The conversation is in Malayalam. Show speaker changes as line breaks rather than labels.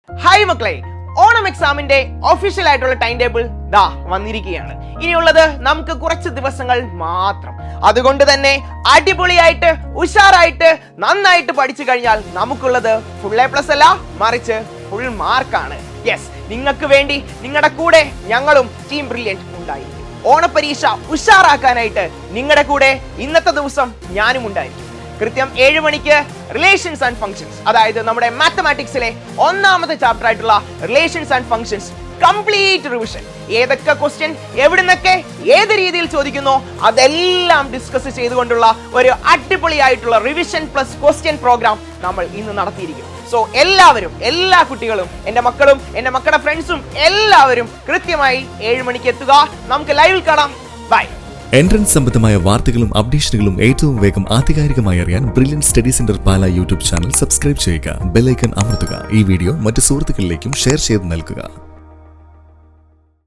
ഹായ് മക്കളെ, ഓണം എക്സാമിന്റെ ഒഫീഷ്യൽ ആയിട്ടുള്ള ടൈം ടേബിൾ ദാ വന്നിരിക്കുകയാണ്. ഇനിയുള്ളത് നമുക്ക് കുറച്ച് ദിവസങ്ങൾ മാത്രം. അതുകൊണ്ട് തന്നെ അടിപൊളിയായിട്ട് ഉഷാറായിട്ട് നന്നായിട്ട് പഠിച്ചു കഴിഞ്ഞാൽ നമുക്കുള്ളത് ഫുൾ എ പ്ലസ് അല്ല, മറിച്ച് ഫുൾ മാർക്കാണ്. യെസ്, നിങ്ങൾക്ക് വേണ്ടി നിങ്ങളുടെ കൂടെ ഞങ്ങളും ടീം ബ്രില്യൻറ്റ് ഉണ്ടായിരിക്കും. ഓണപരീക്ഷ ഉഷാറാക്കാനായിട്ട് നിങ്ങളുടെ കൂടെ ഇന്നത്തെ ദിവസം ഞാനും ഉണ്ടായിരിക്കും. കൃത്യം 7 മണിക്ക് റിലേഷൻസ് ആൻഡ് ഫങ്ഷൻസ്, അതായത് നമ്മുടെ മാത്തമാറ്റിക്സിലെ ഒന്നാമത്തെ ചാപ്റ്റർ ആയിട്ടുള്ള relations and functions complete revision. ഏതൊക്കെ ക്വസ്റ്റ്യൻ എവിടുന്നൊക്കെ ഏത് രീതിയിൽ ചോദിക്കുന്നോ അതെല്ലാം ഡിസ്കസ് ചെയ്തുകൊണ്ടുള്ള ഒരു അടിപൊളിയായിട്ടുള്ള റിവിഷൻ പ്ലസ് ക്വസ്റ്റ്യൻ പ്രോഗ്രാം നമ്മൾ ഇന്ന് നടത്തിയിരിക്കും. സോ എല്ലാവരും, എല്ലാ കുട്ടികളും, എൻ്റെ മക്കളും എൻ്റെ മക്കളുടെ ഫ്രണ്ട്സും എല്ലാവരും കൃത്യമായി 7 മണിക്ക് എത്തുക. നമുക്ക് ലൈവിൽ കാണാം. ബൈ.
എൻട്രൻസ് സംബന്ധമായ വാർത്തകളും അപ്ഡേഷനുകളും ഏറ്റവും വേഗം ആധികാരികമായി അറിയാൻ ബ്രില്യൻറ്റ് സ്റ്റഡി സെന്റർ പാല യൂട്യൂബ് ചാനൽ സബ്സ്ക്രൈബ് ചെയ്യുക. ബെൽ ഐക്കൺ അമർത്തുക. ഈ വീഡിയോ മറ്റ് സുഹൃത്തുക്കളിലേക്കും ഷെയർ ചെയ്ത് നൽകുക.